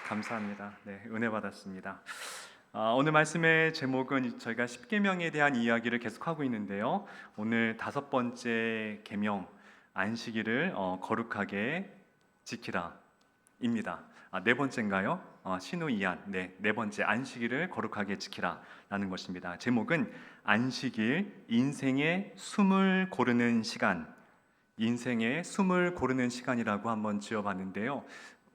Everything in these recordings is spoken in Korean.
감사합니다. 네, 은혜 받았습니다. 오늘 말씀의 제목은 저희가 십계명에 대한 이야기를 계속하고 있는데요. 오늘 다섯 번째 계명, 안식일을 거룩하게 지키라입니다. 네 번째인가요? 신우이안, 네 번째, 안식일을 거룩하게 지키라라는 것입니다. 제목은 안식일, 인생의 숨을 고르는 시간, 인생의 숨을 고르는 시간이라고 한번 지어봤는데요.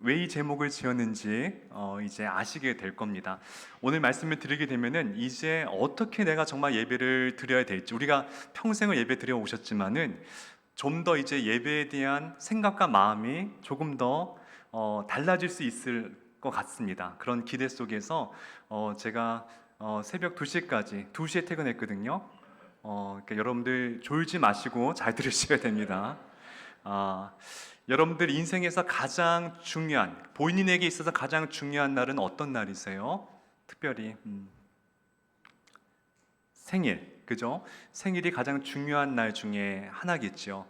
왜 이 제목을 지었는지 이제 아시게 될 겁니다. 오늘 말씀을 드리게 되면은 이제 어떻게 내가 정말 예배를 드려야 될지, 우리가 평생을 예배 드려 오셨지만은 좀 더 이제 예배에 대한 생각과 마음이 조금 더 달라질 수 있을 것 같습니다. 그런 기대 속에서 제가 새벽 2시까지 2시에 퇴근했거든요. 그러니까 여러분들 졸지 마시고 잘 들으셔야 됩니다. 여러분들 인생에서 가장 중요한, 본인에게 있어서 가장 중요한 날은 어떤 날이세요? 특별히 생일, 그죠? 생일이 가장 중요한 날 중에 하나겠죠.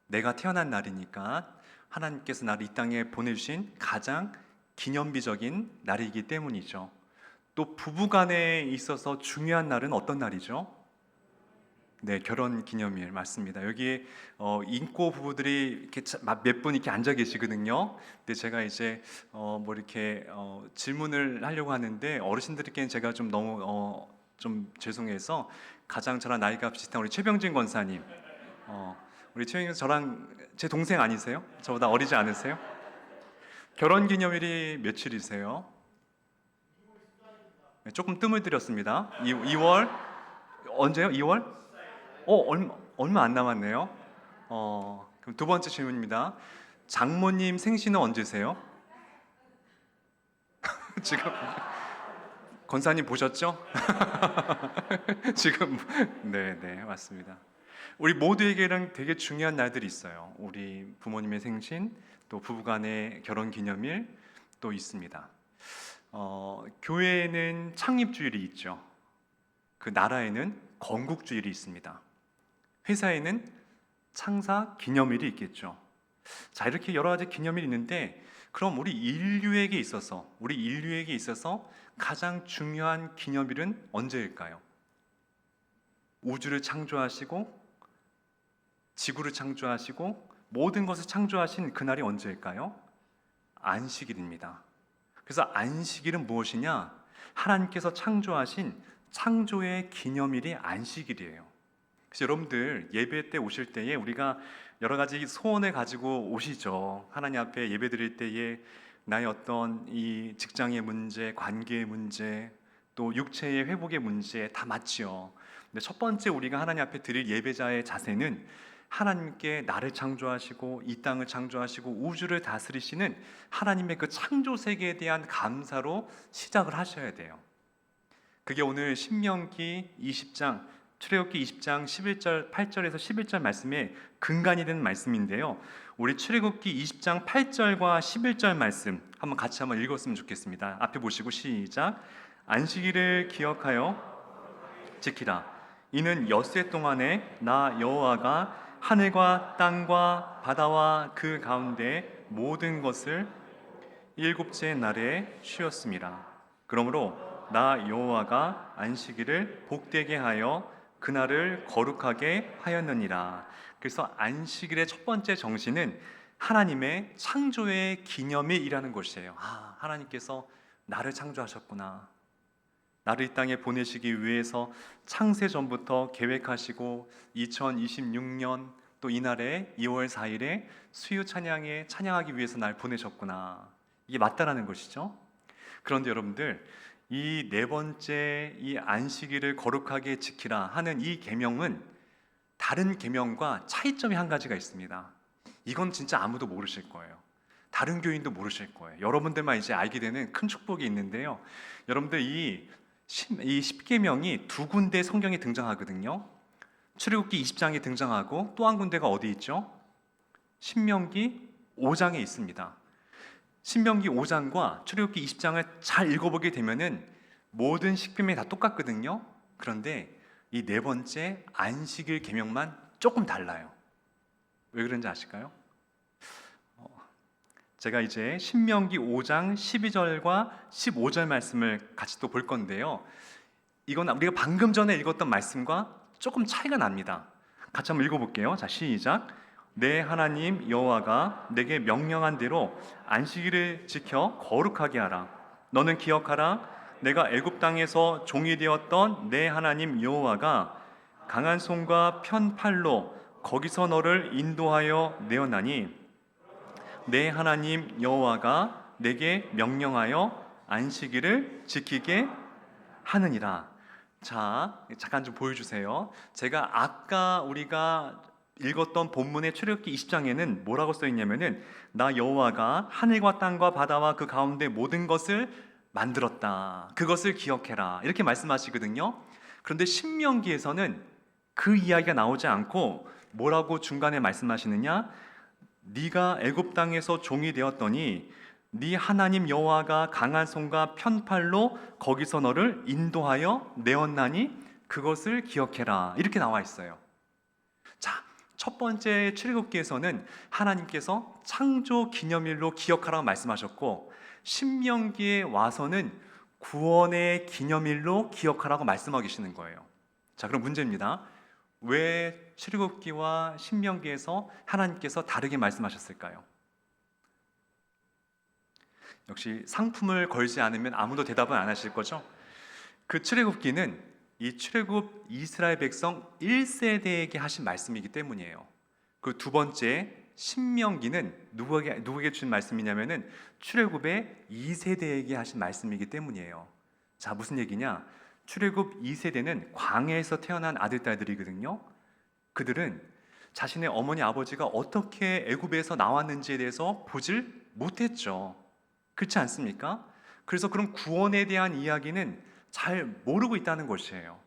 내가 태어난 날이니까 하나님께서 나를 이 땅에 보내주신 가장 기념비적인 날이기 때문이죠. 또 부부간에 있어서 중요한 날은 어떤 날이죠? 네, 결혼 기념일 맞습니다. 여기에 인고 부부들이 이렇게 몇 분 이렇게 앉아 계시거든요. 근데 제가 이제 뭐 이렇게 질문을 하려고 하는데 어르신들께는 제가 좀 너무 좀 죄송해서 가장 저랑 나이가 비슷한 우리 최병진 권사님, 우리 최병진 저랑 제 동생 아니세요? 저보다 어리지 않으세요? 결혼 기념일이 며칠이세요? 네, 조금 뜸을 들였습니다. 2월 언제요? 2월? 얼마 안 남았네요. 그럼 두 번째 질문입니다. 장모님 생신은 언제세요? 지금 권사님 보셨죠? 지금 네, 맞습니다. 우리 모두에게는 되게 중요한 날들이 있어요. 우리 부모님의 생신, 또 부부간의 결혼 기념일 또 있습니다. 교회에는 창립주일이 있죠. 그 나라에는 건국주일이 있습니다. 회사에는 창사 기념일이 있겠죠. 자, 이렇게 여러 가지 기념일이 있는데, 그럼 우리 인류에게 있어서 가장 중요한 기념일은 언제일까요? 우주를 창조하시고 지구를 창조하시고 모든 것을 창조하신 그날이 언제일까요? 안식일입니다. 그래서 안식일은 무엇이냐? 하나님께서 창조하신 창조의 기념일이 안식일이에요. 그래서 여러분들 예배 때 오실 때에 우리가 여러 가지 소원을 가지고 오시죠. 하나님 앞에 예배 드릴 때에 나의 어떤 이 직장의 문제, 관계의 문제, 또 육체의 회복의 문제 다 맞지요. 근데 첫 번째 우리가 하나님 앞에 드릴 예배자의 자세는 하나님께 나를 창조하시고 이 땅을 창조하시고 우주를 다스리시는 하나님의 그 창조 세계에 대한 감사로 시작을 하셔야 돼요. 그게 오늘 신명기 20장, 출애굽기 20장 11절 8절에서 11절 말씀에 근간이 되는 말씀인데요. 우리 출애굽기 20장 8절과 11절 말씀 같이 한번 읽었으면 좋겠습니다. 앞에 보시고 시작. 안식일을 기억하여 지키라. 이는 엿새 동안에 나 여호와가 하늘과 땅과 바다와 그 가운데 모든 것을 일곱째 날에 쉬었습니다. 그러므로 나 여호와가 안식일을 복되게 하여 그날을 거룩하게 하였느니라. 그래서 안식일의 첫 번째 정신은 하나님의 창조의 기념일이라는 것이에요. 하나님께서 나를 창조하셨구나. 나를 이 땅에 보내시기 위해서 창세 전부터 계획하시고 2026년 또 이날에 2월 4일에 수요 찬양에 찬양하기 위해서 날 보내셨구나. 이게 맞다라는 것이죠. 그런데 여러분들, 이 네 번째 이 안식일을 거룩하게 지키라 하는 이 계명은 다른 계명과 차이점이 한 가지가 있습니다. 이건 진짜 아무도 모르실 거예요. 다른 교인도 모르실 거예요. 여러분들만 이제 알게 되는 큰 축복이 있는데요. 여러분들 이 십계명이 두 군데 성경에 등장하거든요. 출애굽기 20장에 등장하고 또 한 군데가 어디 있죠? 신명기 5장에 있습니다. 신명기 5장과 출애굽기 20장을 잘 읽어보게 되면은 모든 십계명이 다 똑같거든요. 그런데 이 네 번째 안식일 계명만 조금 달라요. 왜 그런지 아실까요? 제가 이제 신명기 5장 12절과 15절 말씀을 같이 또 볼 건데요. 이건 우리가 방금 전에 읽었던 말씀과 조금 차이가 납니다. 같이 한번 읽어볼게요. 자, 시작. 내 하나님 여호와가 내게 명령한 대로 안식일을 지켜 거룩하게 하라. 너는 기억하라. 내가 애굽 땅에서 종이 되었던 내 하나님 여호와가 강한 손과 편 팔로 거기서 너를 인도하여 내었나니 내 하나님 여호와가 내게 명령하여 안식일을 지키게 하느니라. 자, 잠깐 좀 보여주세요. 제가 아까 우리가 읽었던 본문의 출애굽기 20장에는 뭐라고 써 있냐면은 나 여호와가 하늘과 땅과 바다와 그 가운데 모든 것을 만들었다. 그것을 기억해라. 이렇게 말씀하시거든요. 그런데 신명기에서는 그 이야기가 나오지 않고 뭐라고 중간에 말씀하시느냐? 네가 애굽 땅에서 종이 되었더니 네 하나님 여호와가 강한 손과 편팔로 거기서 너를 인도하여 내었나니 그것을 기억해라. 이렇게 나와 있어요. 자, 첫 번째 출애굽기에서는 하나님께서 창조 기념일로 기억하라고 말씀하셨고 신명기에 와서는 구원의 기념일로 기억하라고 말씀하고 계시는 거예요. 자, 그럼 문제입니다. 왜 출애굽기와 신명기에서 하나님께서 다르게 말씀하셨을까요? 역시 상품을 걸지 않으면 아무도 대답은 안 하실 거죠? 그 출애굽기는 이 출애굽 이스라엘 백성 1세대에게 하신 말씀이기 때문이에요. 그 두 번째 신명기는 누구에게 주신 말씀이냐면은 출애굽의 2세대에게 하신 말씀이기 때문이에요. 자, 무슨 얘기냐? 출애굽 2세대는 광야에서 태어난 아들딸들이거든요. 그들은 자신의 어머니 아버지가 어떻게 애굽에서 나왔는지에 대해서 보질 못했죠. 그렇지 않습니까? 그래서 그런 구원에 대한 이야기는 잘 모르고 있다는 것이에요.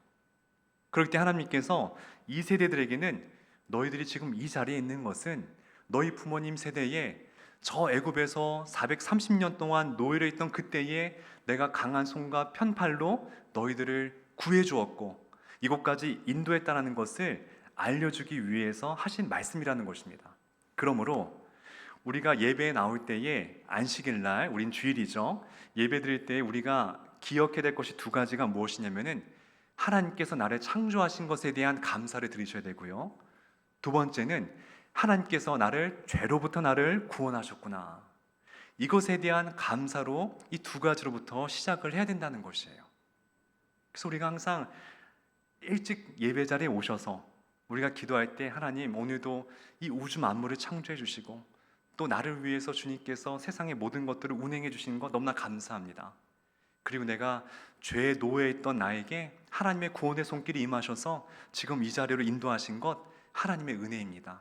그럴 때 하나님께서 이 세대들에게는 너희들이 지금 이 자리에 있는 것은 너희 부모님 세대에 저 애굽에서 430년 동안 노예로 있던 그때에 내가 강한 손과 편팔로 너희들을 구해 주었고 이곳까지 인도했다는 것을 알려주기 위해서 하신 말씀이라는 것입니다. 그러므로 우리가 예배에 나올 때에 안식일 날, 우린 주일이죠. 예배 드릴 때 우리가 기억해야 될 것이 두 가지가 무엇이냐면은 하나님께서 나를 창조하신 것에 대한 감사를 드리셔야 되고요. 두 번째는 하나님께서 죄로부터 나를 구원하셨구나. 이것에 대한 감사로 이 두 가지로부터 시작을 해야 된다는 것이에요. 그래서 우리가 항상 일찍 예배 자리에 오셔서 우리가 기도할 때 하나님 오늘도 이 우주 만물을 창조해 주시고 또 나를 위해서 주님께서 세상의 모든 것들을 운행해 주시는 것 너무나 감사합니다. 그리고 내가 죄의 노예에 있던 나에게 하나님의 구원의 손길이 임하셔서 지금 이 자리로 인도하신 것 하나님의 은혜입니다.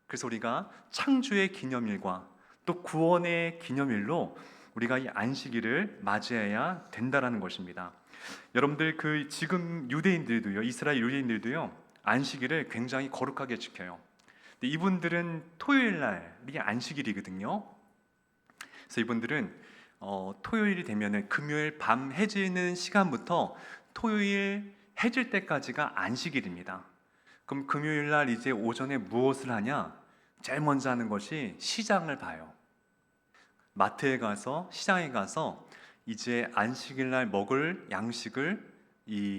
그래서 우리가 창조의 기념일과 또 구원의 기념일로 우리가 이 안식일을 맞이해야 된다라는 것입니다. 여러분들 지금 유대인들도요, 이스라엘 유대인들도요, 안식일을 굉장히 거룩하게 지켜요. 근데 이분들은 토요일 날이 안식일이거든요. 그래서 이분들은 토요일이 되면은 금요일 밤 해지는 시간부터 토요일 해질 때까지가 안식일입니다. 그럼 금요일 날 이제 오전에 무엇을 하냐? 제일 먼저 하는 것이 시장을 봐요. 마트에 가서 시장에 가서 이제 안식일 날 먹을 양식을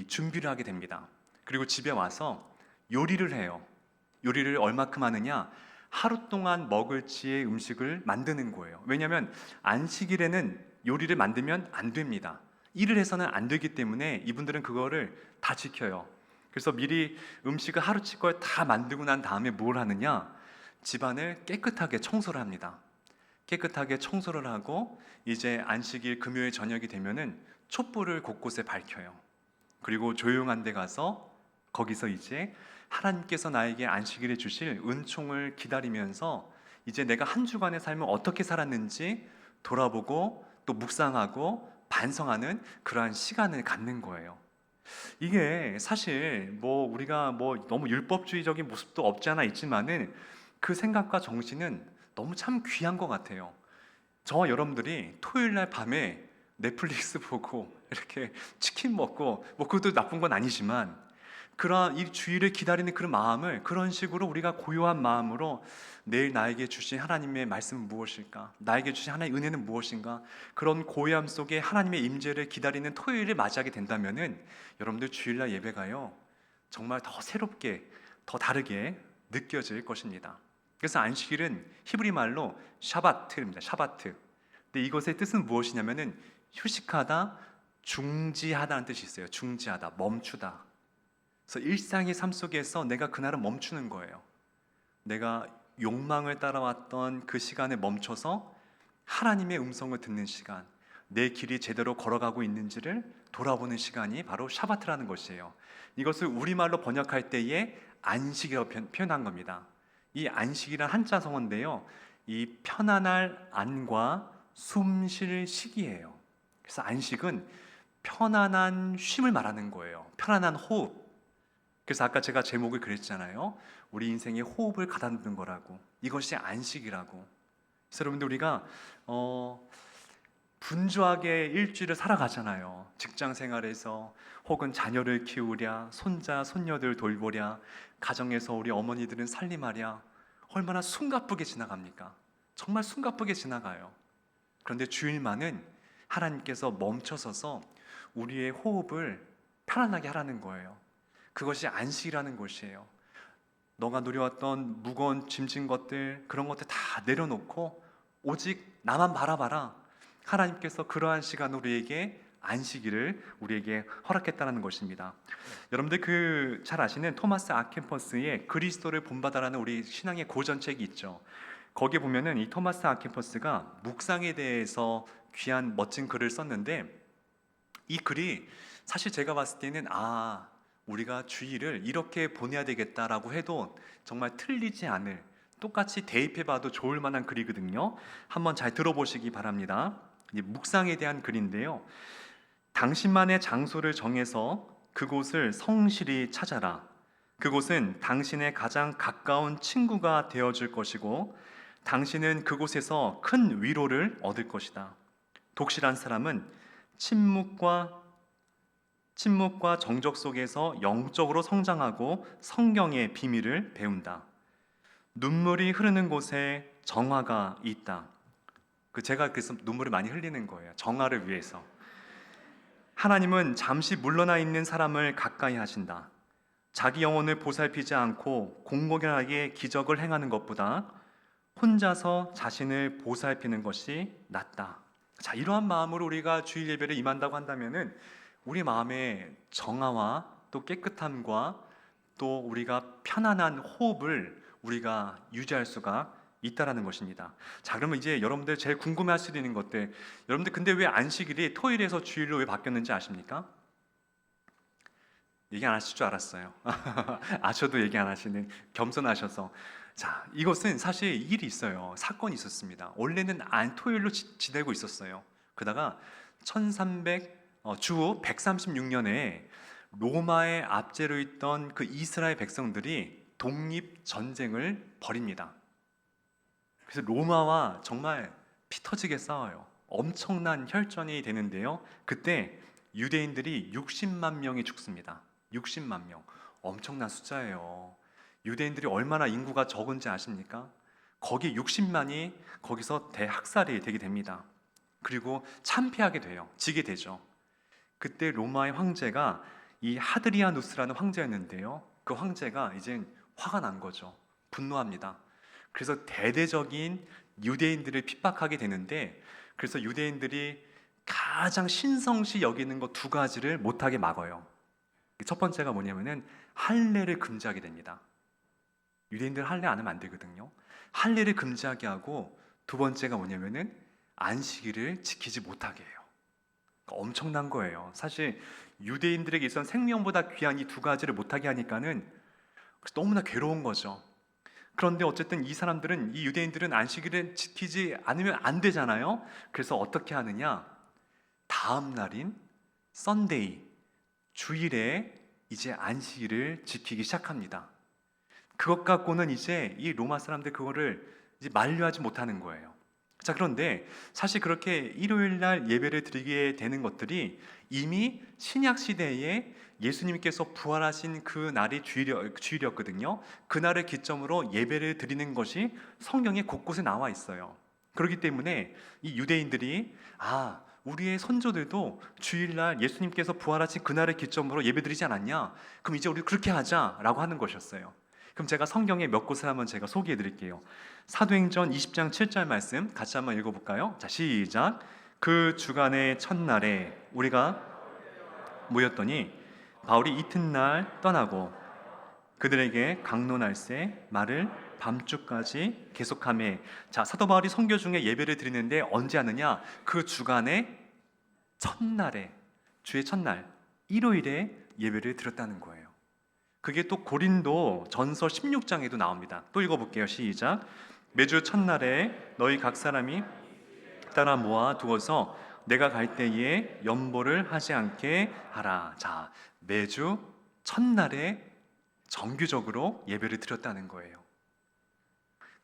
준비를 하게 됩니다. 그리고 집에 와서 요리를 해요. 요리를 얼마큼 하느냐? 하루 동안 먹을 지의 음식을 만드는 거예요. 왜냐하면 안식일에는 요리를 만들면 안 됩니다. 일을 해서는 안 되기 때문에 이분들은 그거를 다 지켜요. 그래서 미리 음식을 하루치 걸 다 만들고 난 다음에 뭘 하느냐? 집안을 깨끗하게 청소를 합니다. 깨끗하게 청소를 하고 이제 안식일 금요일 저녁이 되면은 촛불을 곳곳에 밝혀요. 그리고 조용한 데 가서 거기서 이제 하나님께서 나에게 안식일에 주실 은총을 기다리면서 이제 내가 한 주간의 삶을 어떻게 살았는지 돌아보고 또 묵상하고 반성하는 그러한 시간을 갖는 거예요. 이게 사실 우리가 너무 율법주의적인 모습도 없지 않아 있지만은 그 생각과 정신은 너무 참 귀한 것 같아요. 저와 여러분들이 토요일 날 밤에 넷플릭스 보고 이렇게 치킨 먹고 그것도 나쁜 건 아니지만 그러한 이 주일을 기다리는 그런 마음을 그런 식으로 우리가 고요한 마음으로 내일 나에게 주신 하나님의 말씀은 무엇일까? 나에게 주신 하나님의 은혜는 무엇인가? 그런 고요함 속에 하나님의 임재를 기다리는 토요일을 맞이하게 된다면은 여러분들 주일날 예배가요 정말 더 새롭게 더 다르게 느껴질 것입니다. 그래서 안식일은 히브리 말로 샤바트입니다. 샤바트. 근데 이것의 뜻은 무엇이냐면은 휴식하다, 중지하다는 뜻이 있어요. 중지하다, 멈추다. 그래서 일상의 삶 속에서 내가 그날은 멈추는 거예요. 내가 욕망을 따라왔던 그 시간에 멈춰서 하나님의 음성을 듣는 시간, 내 길이 제대로 걸어가고 있는지를 돌아보는 시간이 바로 샤바트라는 것이에요. 이것을 우리말로 번역할 때에 안식이라고 표현한 겁니다. 이 안식이란 한자성어인데요, 이 편안할 안과 숨 쉴 시기예요. 그래서 안식은 편안한 쉼을 말하는 거예요. 편안한 호흡. 그래서 아까 제가 제목을 그랬잖아요. 우리 인생의 호흡을 가다듬는 거라고. 이것이 안식이라고. 그래서 여러분들 우리가 분주하게 일주일을 살아가잖아요. 직장 생활에서 혹은 자녀를 키우랴, 손자, 손녀들 돌보랴, 가정에서 우리 어머니들은 살림하랴. 얼마나 숨가쁘게 지나갑니까? 정말 숨가쁘게 지나가요. 그런데 주일만은 하나님께서 멈춰서서 우리의 호흡을 편안하게 하라는 거예요. 그것이 안식이라는 것이에요. 너가 누려왔던 무거운 짐진 것들, 그런 것들 다 내려놓고 오직 나만 바라봐라. 하나님께서 그러한 시간 우리에게 안식일을 우리에게 허락했다는 것입니다. 여러분들 잘 아시는 토마스 아켄퍼스의 그리스도를 본받아라는 우리 신앙의 고전책이 있죠. 거기에 보면은 이 토마스 아켄퍼스가 묵상에 대해서 귀한 멋진 글을 썼는데, 이 글이 사실 제가 봤을 때는 우리가 주일을 이렇게 보내야 되겠다라고 해도 정말 틀리지 않을, 똑같이 대입해봐도 좋을 만한 글이거든요. 한번 잘 들어보시기 바랍니다. 묵상에 대한 글인데요. 당신만의 장소를 정해서 그곳을 성실히 찾아라. 그곳은 당신의 가장 가까운 친구가 되어줄 것이고 당신은 그곳에서 큰 위로를 얻을 것이다. 독실한 사람은 침묵과 정적 속에서 영적으로 성장하고 성경의 비밀을 배운다. 눈물이 흐르는 곳에 정화가 있다. 제가 그래서 눈물을 많이 흘리는 거예요. 정화를 위해서. 하나님은 잠시 물러나 있는 사람을 가까이 하신다. 자기 영혼을 보살피지 않고 공공연하게 기적을 행하는 것보다 혼자서 자신을 보살피는 것이 낫다. 자, 이러한 마음으로 우리가 주일 예배를 임한다고 한다면은 우리 마음의 정화와 또 깨끗함과 또 우리가 편안한 호흡을 우리가 유지할 수가 있다라는 것입니다. 자, 그러면 이제 여러분들 제일 궁금해할 수 있는 것들, 여러분들 근데 왜 안식일이 토요일에서 주일로 왜 바뀌었는지 아십니까? 얘기 안 하실 줄 알았어요. 아셔도 얘기 안 하시는, 겸손하셔서. 자, 이것은 사실 일이 있어요. 사건이 있었습니다. 원래는 토요일로 지내고 있었어요. 그러다가 주 136년에 로마의 압제로 있던 그 이스라엘 백성들이 독립 전쟁을 벌입니다. 그래서 로마와 정말 피 터지게 싸워요. 엄청난 혈전이 되는데요. 그때 유대인들이 60만 명이 죽습니다. 60만 명. 엄청난 숫자예요. 유대인들이 얼마나 인구가 적은지 아십니까? 거기 60만이 거기서 대학살이 되게 됩니다. 그리고 참패하게 돼요. 지게 되죠. 그때 로마의 황제가 이 하드리아누스라는 황제였는데요. 그 황제가 이제 화가 난 거죠. 분노합니다. 그래서 대대적인 유대인들을 핍박하게 되는데, 그래서 유대인들이 가장 신성시 여기는 것 두 가지를 못하게 막아요. 첫 번째가 뭐냐면은 할례를 금지하게 됩니다. 유대인들 할례 안 하면 안 되거든요. 할례를 금지하게 하고, 두 번째가 뭐냐면은 안식일을 지키지 못하게 해요. 그러니까 엄청난 거예요. 사실 유대인들에게 있어서 생명보다 귀한 이 두 가지를 못하게 하니까는 너무나 괴로운 거죠. 그런데 어쨌든 이 유대인들은 안식일을 지키지 않으면 안 되잖아요. 그래서 어떻게 하느냐? 다음 날인 썬데이, 주일에 이제 안식일을 지키기 시작합니다. 그것 갖고는 이제 이 로마 사람들 그거를 이제 만류하지 못하는 거예요. 자, 그런데 사실 그렇게 일요일 날 예배를 드리게 되는 것들이 이미 신약 시대에 예수님께서 부활하신 그 날이 주일이었거든요. 그 날을 기점으로 예배를 드리는 것이 성경에 곳곳에 나와 있어요. 그렇기 때문에 이 유대인들이 우리의 선조들도 주일날 예수님께서 부활하신 그날을 기점으로 예배드리지 않았냐? 그럼 이제 우리 그렇게 하자라고 하는 것이었어요. 그럼 제가 성경에 몇 곳을 한번 제가 소개해 드릴게요. 사도행전 20장 7절 말씀 같이 한번 읽어볼까요? 자, 시작. 그 주간의 첫날에 우리가 모였더니 바울이 이튿날 떠나고 그들에게 강론할세 말을 밤중까지 계속하매. 자, 사도 바울이 선교 중에 예배를 드리는데 언제 하느냐? 그 주간의 첫날에, 주의 첫날 일요일에 예배를 드렸다는 거예요. 그게 또 고린도 전서 16장에도 나옵니다. 또 읽어볼게요. 시작. 매주 첫날에 너희 각 사람이 따라 모아 두어서 내가 갈 때에 연보를 하지 않게 하라. 자, 매주 첫날에 정규적으로 예배를 드렸다는 거예요.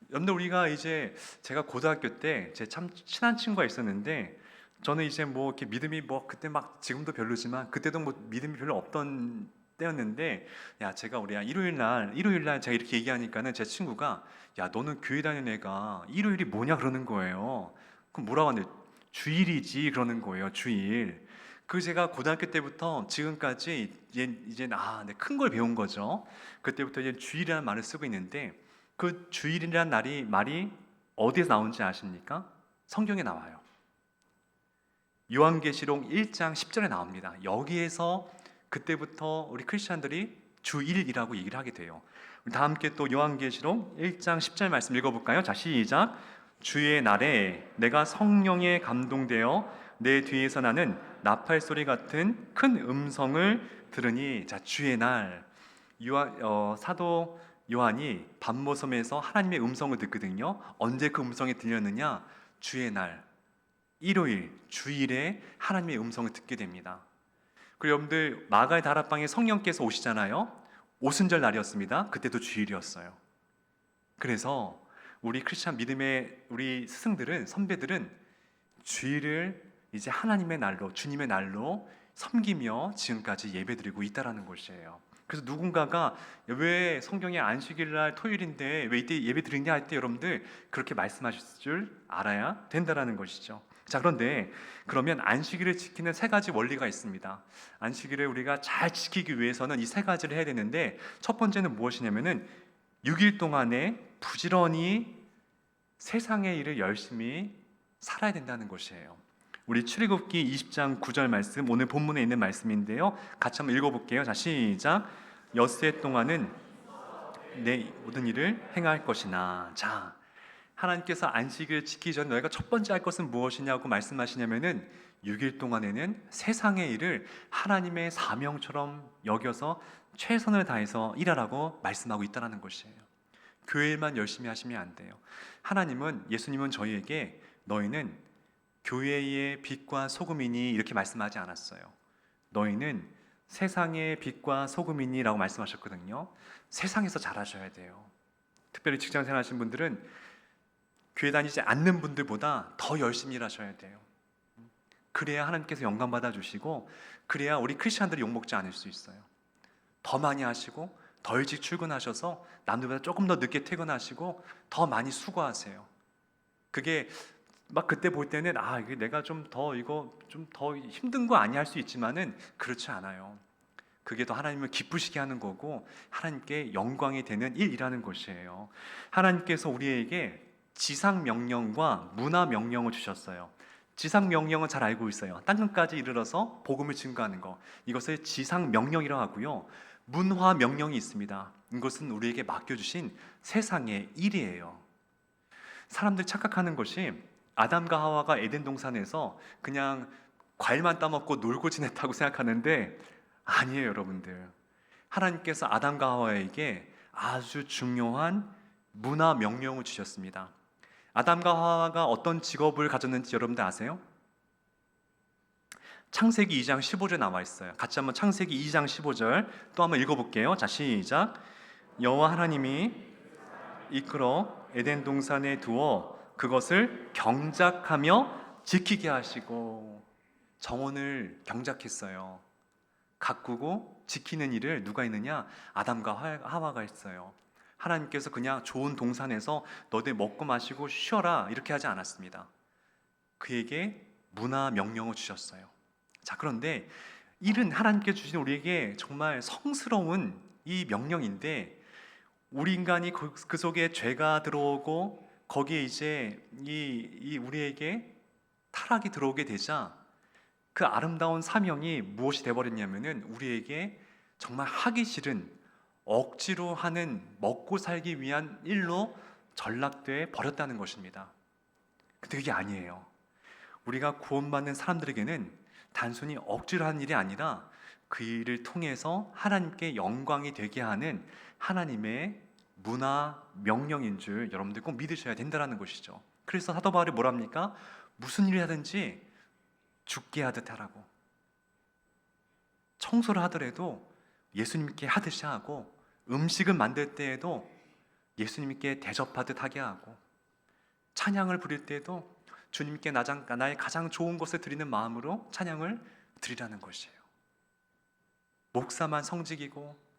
여러분들, 우리가 이제 제가 고등학교 때 제 참 친한 친구가 있었는데, 저는 이제 뭐 이렇게 믿음이 뭐 그때 막 지금도 별로지만 그때도 뭐 믿음이 별로 없던 때였는데, 제가 우리 일요일 날 제가 이렇게 얘기하니까는 제 친구가 너는 교회 다니는 애가 일요일이 뭐냐 그러는 거예요. 그럼 뭐라고 하는데 주일이지 그러는 거예요. 주일. 그 제가 고등학교 때부터 지금까지 이제 큰 걸 배운 거죠. 그때부터 이제 주일이라는 말을 쓰고 있는데, 그 주일이라는 말이 어디에서 나온지 아십니까? 성경에 나와요. 요한계시록 1장 10절에 나옵니다. 여기에서 그때부터 우리 크리스천들이 주일이라고 얘기를 하게 돼요. 다 함께 또 요한계시록 1장 10절 말씀 읽어볼까요? 자, 시작. 주의 날에 내가 성령에 감동되어 내 뒤에서 나는 나팔 소리 같은 큰 음성을 들으니. 자, 주의 날, 사도 요한이 밤모섬에서 하나님의 음성을 듣거든요. 언제 그 음성이 들렸느냐? 주의 날, 일요일, 주일에 하나님의 음성을 듣게 됩니다. 그리고 여러분들, 마가의 다락방에 성령께서 오시잖아요. 오순절 날이었습니다. 그때도 주일이었어요. 그래서 우리 크리스찬 믿음의 우리 스승들은, 선배들은 주일을 이제 하나님의 날로, 주님의 날로 섬기며 지금까지 예배드리고 있다라는 것이에요. 그래서 누군가가 왜 성경에 안식일 날 토요일인데 왜 이때 예배 드리냐 할 때 여러분들 그렇게 말씀하실 줄 알아야 된다라는 것이죠. 자, 그런데 그러면 안식일을 지키는 세 가지 원리가 있습니다. 안식일을 우리가 잘 지키기 위해서는 이 세 가지를 해야 되는데, 첫 번째는 무엇이냐면은 6일 동안에 부지런히 세상의 일을 열심히 살아야 된다는 것이에요. 우리 출애굽기 20장 9절 말씀, 오늘 본문에 있는 말씀인데요. 같이 한번 읽어볼게요. 자, 시작. 엿새 동안은 내 모든 일을 행할 것이나. 자, 하나님께서 안식을 지키기 전에 너희가 첫 번째 할 것은 무엇이냐고 말씀하시냐면은 6일 동안에는 세상의 일을 하나님의 사명처럼 여겨서 최선을 다해서 일하라고 말씀하고 있다는 것이에요. 교회 일만 열심히 하시면 안 돼요. 예수님은 저희에게 너희는 교회의 빛과 소금이니 이렇게 말씀하지 않았어요. 너희는 세상의 빛과 소금이니 라고 말씀하셨거든요. 세상에서 잘하셔야 돼요. 특별히 직장생활 하시는 분들은 교회 다니지 않는 분들보다 더 열심히 일하셔야 돼요. 그래야 하나님께서 영광 받아주시고, 그래야 우리 크리스천들이 욕먹지 않을 수 있어요. 더 많이 하시고 더 일찍 출근하셔서 남들보다 조금 더 늦게 퇴근하시고 더 많이 수고하세요. 그게 막 그때 볼 때는 이게 내가 좀 더 힘든 거 아니야 할 수 있지만은 그렇지 않아요. 그게 더 하나님을 기쁘시게 하는 거고 하나님께 영광이 되는 일이라는 것이에요. 하나님께서 우리에게 지상 명령과 문화 명령을 주셨어요. 지상 명령은 잘 알고 있어요. 땅끝까지 이르러서 복음을 증거하는 거, 이것을 지상 명령이라고 하고요. 문화 명령이 있습니다. 이것은 우리에게 맡겨주신 세상의 일이에요. 사람들이 착각하는 것이 아담과 하와가 에덴 동산에서 그냥 과일만 따먹고 놀고 지냈다고 생각하는데 아니에요, 여러분들. 하나님께서 아담과 하와에게 아주 중요한 문화 명령을 주셨습니다. 아담과 하와가 어떤 직업을 가졌는지 여러분들 아세요? 창세기 2장 15절 나와 있어요. 같이 한번 창세기 2장 15절 또 한번 읽어볼게요. 자, 시작. 여호와 하나님이 이끌어 에덴 동산에 두어 그것을 경작하며 지키게 하시고. 정원을 경작했어요. 가꾸고 지키는 일을 누가 했느냐? 아담과 하와가 했어요. 하나님께서 그냥 좋은 동산에서 너네 먹고 마시고 쉬어라 이렇게 하지 않았습니다. 그에게 문화 명령을 주셨어요. 자, 그런데 일은 하나님께 주신 우리에게 정말 성스러운 이 명령인데, 우리 인간이 그 속에 죄가 들어오고 거기에 이제 이 우리에게 타락이 들어오게 되자 그 아름다운 사명이 무엇이 되어버렸냐면은 우리에게 정말 하기 싫은 억지로 하는 먹고 살기 위한 일로 전락돼 버렸다는 것입니다. 근데 그게 아니에요. 우리가 구원받는 사람들에게는 단순히 억지로 하는 일이 아니라 그 일을 통해서 하나님께 영광이 되게 하는 하나님의 문화 명령인 줄 여러분들 꼭 믿으셔야 된다는 것이죠. 그래서 사도 바울이 뭐랍니까? 무슨 일을 하든지 죽게 하듯 하라고. 청소를 하더라도 예수님께 하듯이 하고, 음식을 만들 때에도 예수님께 대접하듯 하게 하고, 찬양을 부릴 때에도 주님께 나의 가장 좋은 것을 드리는 마음으로 찬양을 드리라는 것이에요. 목사만 성직이고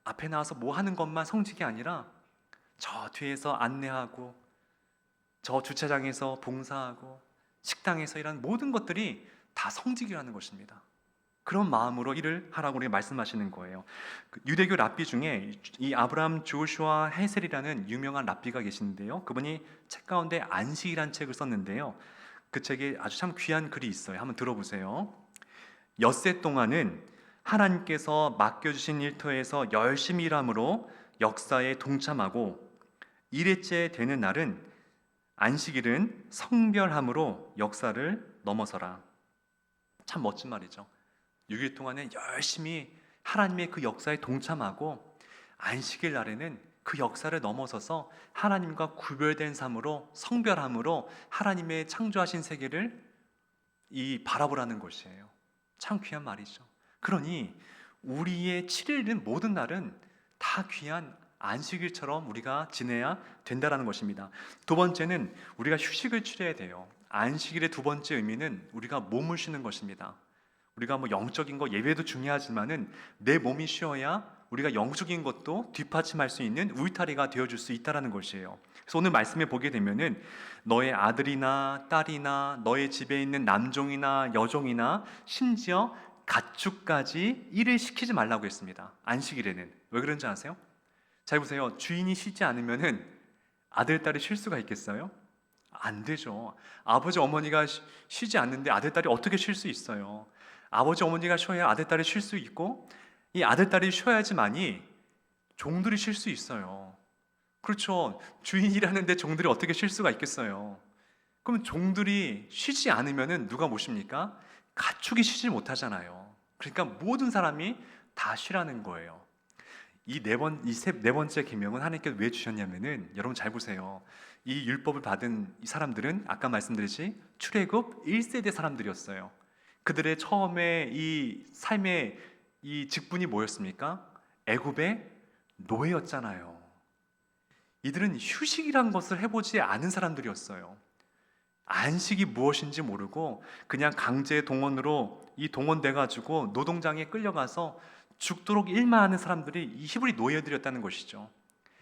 앞에 나와서 뭐 하는 것만 성직이 아니라 저 뒤에서 안내하고 저 주차장에서 봉사하고 식당에서 일하는 모든 것들이 다 성직이라는 것입니다. 그런 마음으로 일을 하라고 우리가 말씀하시는 거예요. 유대교 랍비 중에 이 아브라함 조슈아 헤셀이라는 유명한 랍비가 계시는데요, 그분이 책 가운데 안식이라는 책을 썼는데요, 그 책에 아주 참 귀한 글이 있어요. 한번 들어보세요. 엿새 동안은 하나님께서 맡겨주신 일터에서 열심히 일함으로 역사에 동참하고, 일회째 되는 날은 안식일은 성별함으로 역사를 넘어서라. 참 멋진 말이죠. 6일 동안은 열심히 하나님의 그 역사에 동참하고, 안식일 날에는 그 역사를 넘어서서 하나님과 구별된 삶으로, 성별함으로 하나님의 창조하신 세계를 바라보라는 것이에요. 참 귀한 말이죠. 그러니 우리의 7일은 모든 날은 다 귀한 안식일처럼 우리가 지내야 된다는 것입니다. 두 번째는 우리가 휴식을 취해야 돼요. 안식일의 두 번째 의미는 우리가 몸을 쉬는 것입니다. 우리가 영적인 거 예배도 중요하지만은 내 몸이 쉬어야 우리가 영적인 것도 뒷받침할 수 있는 울타리가 되어줄 수 있다는 것이에요. 그래서 오늘 말씀에 보게 되면은 너의 아들이나 딸이나 너의 집에 있는 남종이나 여종이나 심지어 가축까지 일을 시키지 말라고 했습니다. 안식일에는. 왜 그런지 아세요? 잘 보세요. 주인이 쉬지 않으면은 아들, 딸이 쉴 수가 있겠어요? 안 되죠. 아버지, 어머니가 쉬지 않는데 아들, 딸이 어떻게 쉴 수 있어요? 아버지, 어머니가 쉬어야 아들, 딸이 쉴 수 있고, 이 아들, 딸이 쉬어야지만이 종들이 쉴 수 있어요. 그렇죠. 주인이 일하는데 종들이 어떻게 쉴 수가 있겠어요? 그럼 종들이 쉬지 않으면은 누가 못 쉽니까? 가축이 쉬지 못하잖아요. 그러니까 모든 사람이 다 쉬라는 거예요. 이 네 번째 계명은 하나님께서 왜 주셨냐면은, 여러분 잘 보세요. 이 율법을 받은 이 사람들은 아까 말씀드렸지 출애굽 1세대 사람들이었어요. 그들의 처음에 이 삶의 이 직분이 뭐였습니까? 애굽의 노예였잖아요. 이들은 휴식이란 것을 해보지 않은 사람들이었어요. 안식이 무엇인지 모르고 그냥 강제 동원으로 동원돼 가지고 노동장에 끌려가서 죽도록 일만 하는 사람들이 이 히브리 노예들이었다는 것이죠.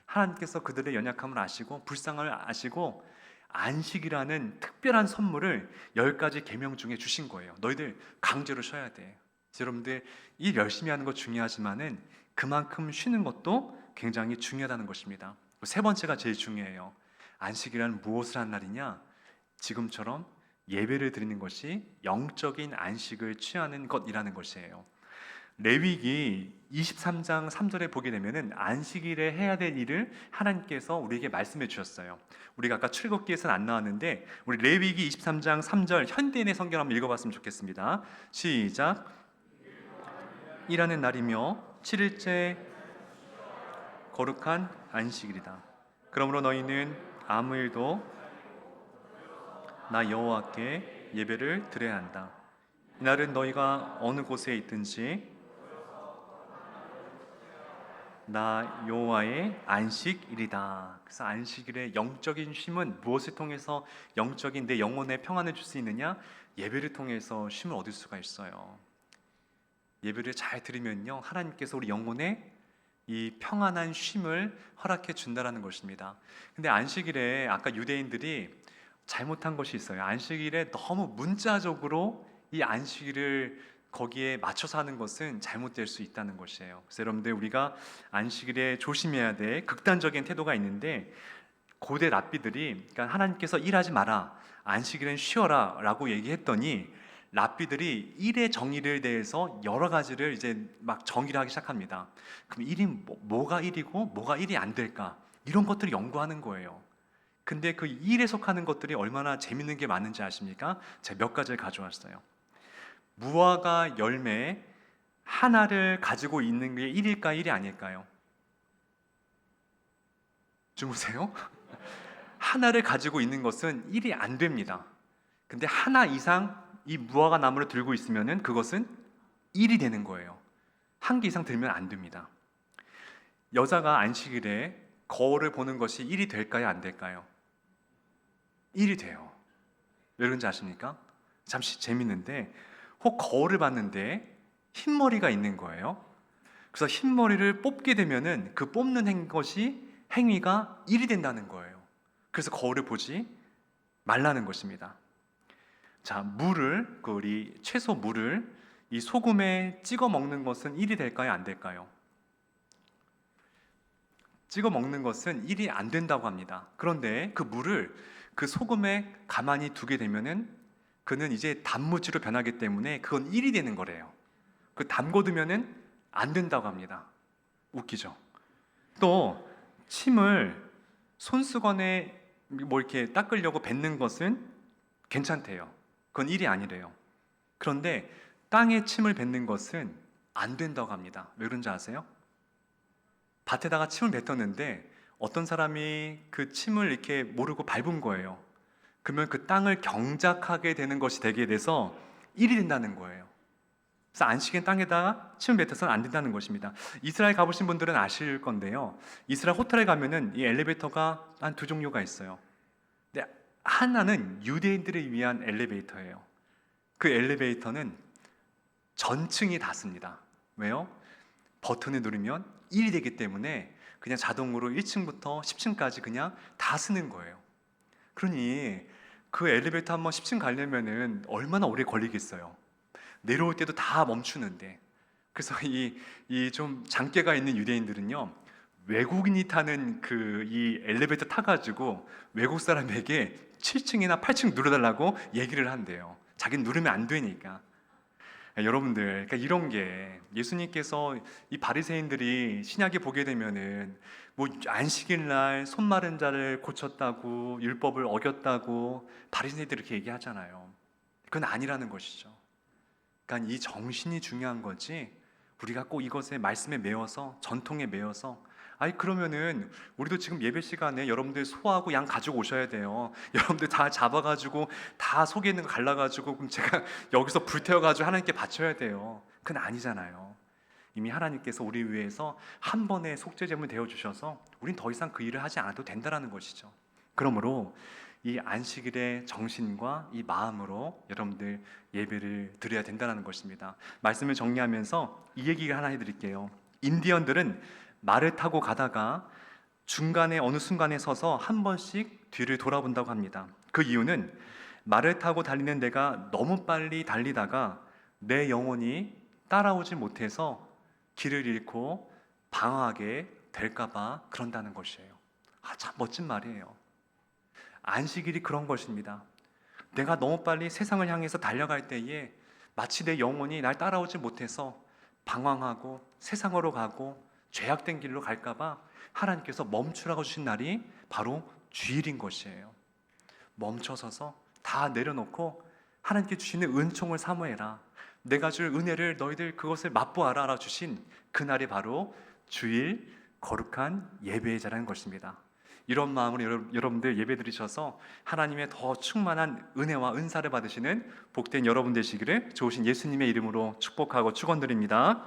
하나님께서 그들의 연약함을 아시고 불쌍함을 아시고 안식이라는 특별한 선물을 10가지 계명 중에 주신 거예요. 너희들 강제로 쉬어야 돼. 여러분들 일 열심히 하는 것 중요하지만은 그만큼 쉬는 것도 굉장히 중요하다는 것입니다. 세 번째가 제일 중요해요. 안식이란 무엇을 한 날이냐? 지금처럼 예배를 드리는 것이 영적인 안식을 취하는 것이라는 것이에요. 레위기 23장 3절에 보게 되면은 안식일에 해야 될 일을 하나님께서 우리에게 말씀해 주셨어요. 우리가 아까 출애굽기에서는 안 나왔는데 우리 레위기 23장 3절 현대인의 성경 한번 읽어봤으면 좋겠습니다. 시작. 일하는 날이며 7일째 거룩한 안식일이다. 그러므로 너희는 아무 일도 나 여호와께 예배를 드려야 한다. 이날은 너희가 어느 곳에 있든지 나 여호와의 안식일이다. 그래서 안식일의 영적인 쉼은 무엇을 통해서 영적인 내 영혼에 평안을 줄 수 있느냐? 예배를 통해서 쉼을 얻을 수가 있어요. 예배를 잘 들으면요, 하나님께서 우리 영혼에 이 평안한 쉼을 허락해 준다라는 것입니다. 근데 안식일에 아까 유대인들이 잘못한 것이 있어요. 안식일에 너무 문자적으로 이 안식일을 거기에 맞춰서 하는 것은 잘못될 수 있다는 것이에요. 그래서 여러분들, 우리가 안식일에 조심해야 될 극단적인 태도가 있는데, 고대 랍비들이, 그러니까 하나님께서 일하지 마라, 안식일은 쉬어라 라고 얘기했더니 랍비들이 일의 정의를 대해서 여러 가지를 이제 막 정의를 하기 시작합니다. 그럼 일이 뭐가 일이고 뭐가 일이 안 될까, 이런 것들을 연구하는 거예요. 근데 그 일에 속하는 것들이 얼마나 재밌는 게 많은지 아십니까? 제가 몇 가지를 가져왔어요. 무화과 열매 하나를 가지고 있는 게 일일까, 일이 아닐까요? 주무세요? 하나를 가지고 있는 것은 일이 안 됩니다. 근데 하나 이상 이 무화과 나무를 들고 있으면은 그것은 일이 되는 거예요. 한 개 이상 들면 안 됩니다. 여자가 안식일에 거울을 보는 것이 일이 될까요, 안 될까요? 일이 돼요. 왜 그런지 아십니까? 잠시 재밌는데, 혹 거울을 봤는데 흰머리가 있는 거예요. 그래서 흰머리를 뽑게 되면은 그 뽑는 것이, 행위가 일이 된다는 거예요. 그래서 거울을 보지 말라는 것입니다. 자, 물을, 우리 채소 물을 이 소금에 찍어 먹는 것은 일이 될까요, 안 될까요? 찍어 먹는 것은 일이 안 된다고 합니다. 그런데 그 물을 그 소금에 가만히 두게 되면은 그는 이제 단무지로 변하기 때문에 그건 일이 되는 거래요. 그 담궈두면은 안 된다고 합니다. 웃기죠? 또 침을 손수건에 뭐 이렇게 닦으려고 뱉는 것은 괜찮대요. 그건 일이 아니래요. 그런데 땅에 침을 뱉는 것은 안 된다고 합니다. 왜 그런지 아세요? 밭에다가 침을 뱉었는데 어떤 사람이 그 침을 이렇게 모르고 밟은 거예요. 그러면 그 땅을 경작하게 되는 것이 되게 돼서 일이 된다는 거예요. 그래서 안식일 땅에다가 침을 뱉어서는 안 된다는 것입니다. 이스라엘 가보신 분들은 아실 건데요, 이스라엘 호텔에 가면은 이 엘리베이터가 한 두 종류가 있어요. 근데 하나는 유대인들을 위한 엘리베이터예요. 그 엘리베이터는 전층이 닿습니다. 왜요? 버튼을 누르면 1이 되기 때문에 그냥 자동으로 1층부터 10층까지 그냥 다 쓰는 거예요. 그러니 그 엘리베이터 한번 10층 가려면은 얼마나 오래 걸리겠어요. 내려올 때도 다 멈추는데. 그래서 이 좀 장깨가 있는 유대인들은요, 외국인이 타는 그 이 엘리베이터 타가지고 외국 사람에게 7층이나 8층 누르달라고 얘기를 한대요. 자기는 누르면 안 되니까. 여러분들, 그러니까 이런 게, 예수님께서 이 바리새인들이 신약에 보게 되면은 뭐 안식일 날 손 마른 자를 고쳤다고, 율법을 어겼다고 바리새인들이 이렇게 얘기하잖아요. 그건 아니라는 것이죠. 그러니까 이 정신이 중요한 거지, 우리가 꼭 이것에, 말씀에 매여서, 전통에 매여서, 아니 그러면은 우리도 지금 예배 시간에 여러분들 소하고 양 가지고 오셔야 돼요. 여러분들 다 잡아가지고 다 속에 있는 거 갈라가지고 그럼 제가 여기서 불태워가지고 하나님께 바쳐야 돼요. 그건 아니잖아요. 이미 하나님께서 우리 위해서 한 번의 속죄제물 되어 주셔서 우린 더 이상 그 일을 하지 않아도 된다는 것이죠. 그러므로 이 안식일의 정신과 이 마음으로 여러분들 예배를 드려야 된다는 것입니다. 말씀을 정리하면서 이 얘기를 하나 해드릴게요. 인디언들은 말을 타고 가다가 중간에 어느 순간에 서서 한 번씩 뒤를 돌아본다고 합니다. 그 이유는 말을 타고 달리는 내가 너무 빨리 달리다가 내 영혼이 따라오지 못해서 길을 잃고 방황하게 될까봐 그런다는 것이에요. 참 멋진 말이에요. 안식일이 그런 것입니다. 내가 너무 빨리 세상을 향해서 달려갈 때에 마치 내 영혼이 날 따라오지 못해서 방황하고 세상으로 가고 죄악된 길로 갈까봐 하나님께서 멈추라고 주신 날이 바로 주일인 것이에요. 멈춰서서 다 내려놓고 하나님께 주시는 은총을 사모해라, 내가 줄 은혜를 너희들 그것을 맛보아라 라 주신 그날이 바로 주일, 거룩한 예배의 자라는 것입니다. 이런 마음으로 여러분들 예배 드리셔서 하나님의 더 충만한 은혜와 은사를 받으시는 복된 여러분 되시기를 좋으신 예수님의 이름으로 축복하고 축원드립니다.